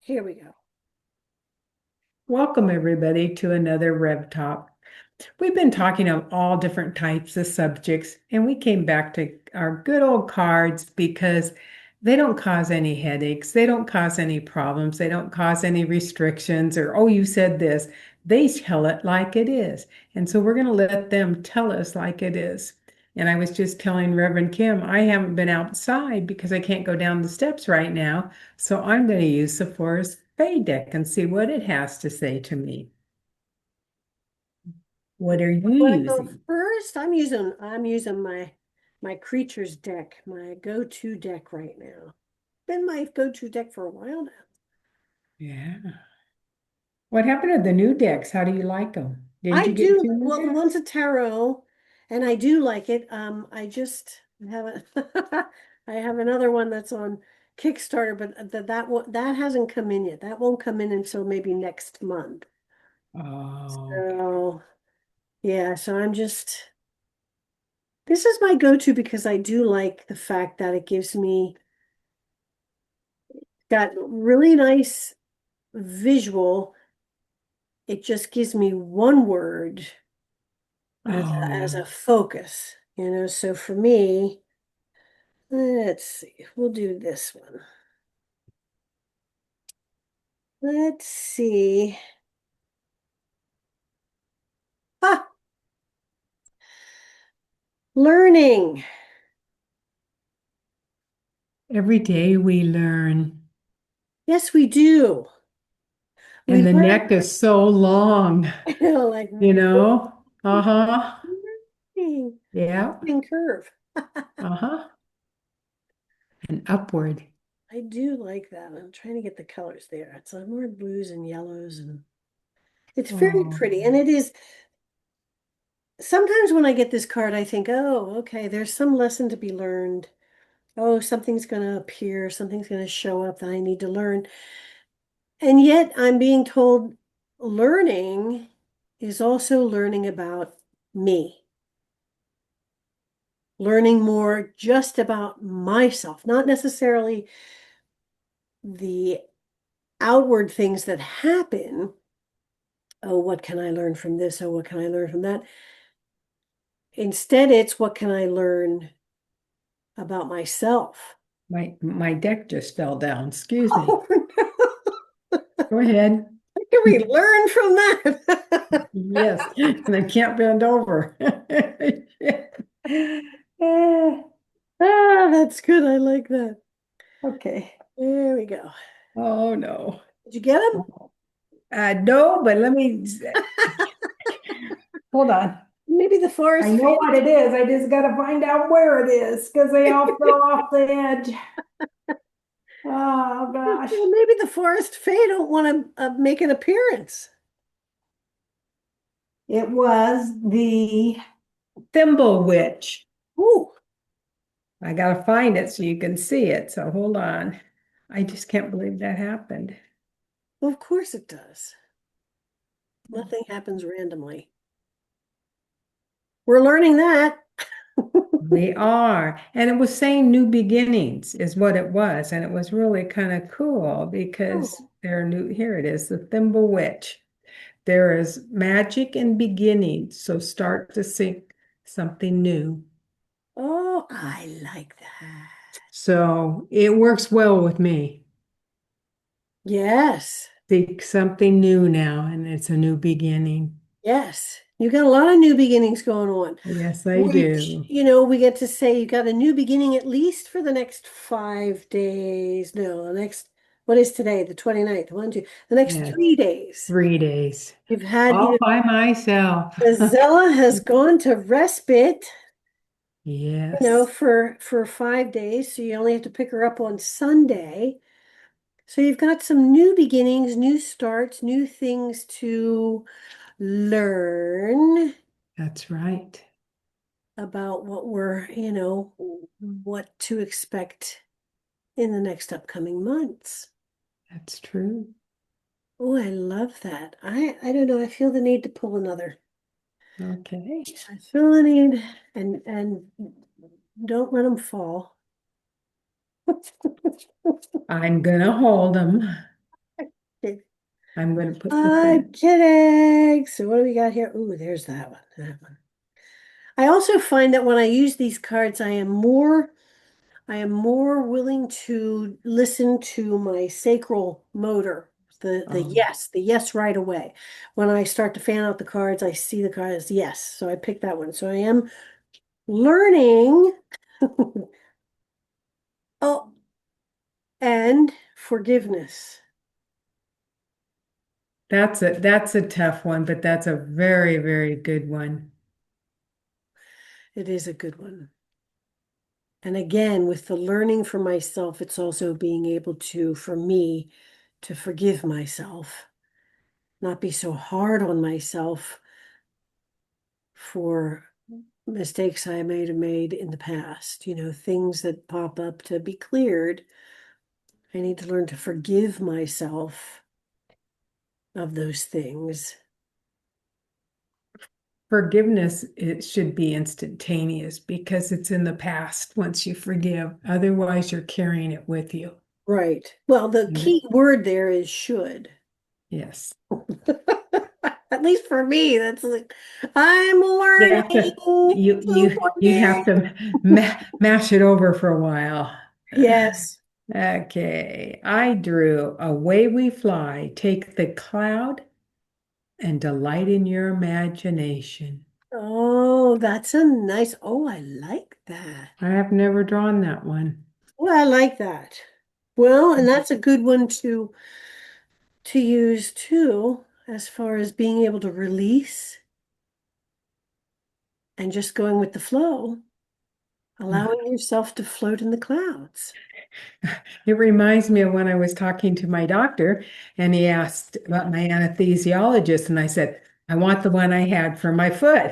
Here we go. Welcome, everybody, to another Rev Talk. We've been talking of all different types of subjects, and we came back to our good old cards because they don't cause any headaches, they don't cause any problems, they don't cause any restrictions, or, oh, you said this. They tell it like it is. And so we're going to let them tell us like it is. And I was just telling Reverend Kim, I haven't been outside because I can't go down the steps right now. So I'm going to use the Forest Fae deck and see what it has to say to me. What are you Want to go using? first? I'm using my creatures deck, my go-to deck right now. Been my go-to deck for a while now. Yeah. What happened to the new decks? How do you like them? Didn't I you get do, two new well, the decks? one's a tarot, and I do like it. I just haven't I have another one that's on Kickstarter, but that hasn't come in yet. That won't come in until maybe next month. Oh, okay. So yeah, so this is my go-to because I do like the fact that it gives me got really nice visual. It just gives me one word Oh, as yeah. a focus, So for me, let's see, we'll do this one. Let's see. Ah, learning. Every day we learn, Yes, we do. We and the learn, neck is so long, like you know? Uh-huh. learning, Yeah. learning curve. Uh-huh. And upward. I do like that. I'm trying to get the colors there. It's more blues and yellows, and it's very Oh, pretty. And it is sometimes when I get this card, I think, oh, okay, there's some lesson to be learned. Oh, something's going to appear, something's going to show up that I need to learn. And yet I'm being told learning is also learning about me, learning more just about myself, not necessarily the outward things that happen. Oh, what can I learn from this? Oh, what can I learn from that? Instead, it's what can I learn about myself? my deck just fell down. Excuse me. Oh, Go ahead. what can we learn from that? Yes, and I can't bend over. Eh, Ah, that's good. I like that. okay. There we go. Oh no. Did you get them? No, but let me hold on. Maybe the I forest know fade. what it is. I just got to find out where it is because they all fell off the edge. Oh gosh. Well, maybe the forest fae don't want to make an appearance. It was the Thimble Witch. Ooh, I got to find it so you can see it. So hold on. I just can't believe that happened. well, of course it does. Nothing happens randomly. We're learning that. We are. And it was saying new beginnings is what it was. And it was really kind of cool because Oh, there are new, here it is, the Thimble Witch. There is magic in beginnings. So start to seek something new. oh, I like that. So it works well with me. Yes, Seek something new now, and it's a new beginning. yes. You got a lot of new beginnings going on, Yes, I which, do. we get to say you got a new beginning at least for the next 5 days. No, what is today? The 29th. One, two, the next Yes, 3 days. 3 days. You've had, All by myself. the Zella has gone to respite, Yes, for 5 days. So you only have to pick her up on Sunday. So you've got some new beginnings, new starts, new things to learn that's right. about what to expect in the next upcoming months. That's true. Oh, I love that. I don't know. I feel the need to pull another. Okay. I feel the need and don't let them fall. I'm gonna hold them. I'm going to put this I'm in. kidding. So what do we got here? Ooh, there's that one. That one. I also find that when I use these cards, I am more willing to listen to my sacral motor, Oh, the yes right away. When I start to fan out the cards, I see the cards, yes. So I pick that one. So I am learning. Oh, and forgiveness. that's a tough one, but that's a very, very good one. It is a good one. And again, with the learning for myself, it's also being able to, for me, to forgive myself, not be so hard on myself for mistakes I may have made in the past, things that pop up to be cleared. I need to learn to forgive myself of those things. Forgiveness, it should be instantaneous because it's in the past once you forgive. Otherwise, you're carrying it with you. Right. Well, the And key word there is should. yes. At least for me, that's like, I'm You learning have to to you have forgive. to mash it over for a while. Yes. Okay. I drew Away We Fly, take the cloud and delight in your imagination. Oh, that's a nice. Oh, I like that. I have never drawn that one. Well, I like that. Well, and that's a good one to use too, as far as being able to release and just going with the flow, allowing yourself to float in the clouds. It reminds me of when I was talking to my doctor and he asked about my anesthesiologist, and I said, I want the one I had for my foot.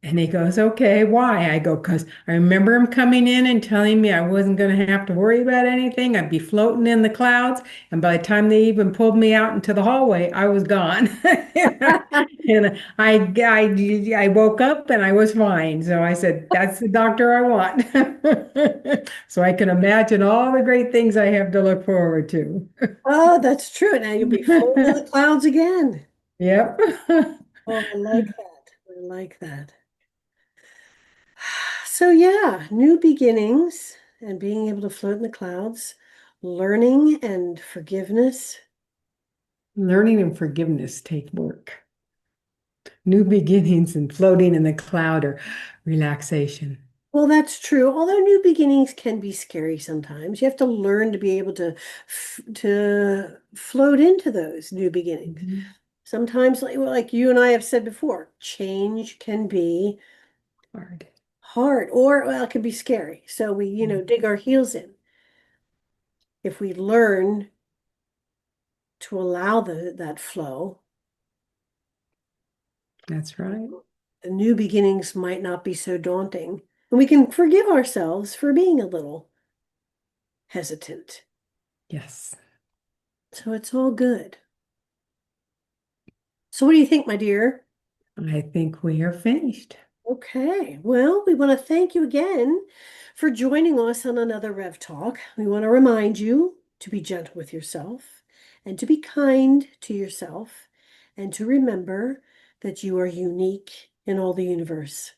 And he goes, okay, why? I go, because I remember him coming in and telling me I wasn't going to have to worry about anything. I'd be floating in the clouds. And by the time they even pulled me out into the hallway, I was gone. And I woke up and I was fine. So I said, that's the doctor I want. So I can imagine all the great things I have to look forward to. Oh, that's true. Now you'll be floating in the clouds again. Yep. Oh, I like that. I like that. So yeah, new beginnings and being able to float in the clouds, learning and forgiveness. Learning and forgiveness take work. New beginnings and floating in the cloud or relaxation. Well, that's true. Although new beginnings can be scary sometimes, you have to learn to be able to float into those new beginnings. Mhm. Sometimes, like you and I have said before, change can be Hard. hard or well, it can be scary. So we, Mhm. dig our heels in. If we learn to allow that flow, That's right. the new beginnings might not be so daunting. And we can forgive ourselves for being a little hesitant. Yes. So it's all good. So what do you think, my dear? I think we are finished. Okay, well, we want to thank you again for joining us on another Rev Talk. We want to remind you to be gentle with yourself and to be kind to yourself and to remember that you are unique in all the universe.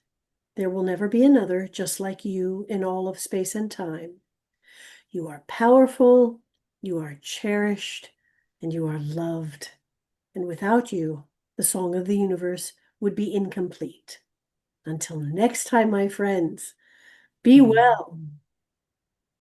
There will never be another just like you in all of space and time. You are powerful, you are cherished, and you are loved. And without you, the song of the universe would be incomplete. Until next time, my friends, be Mm. well.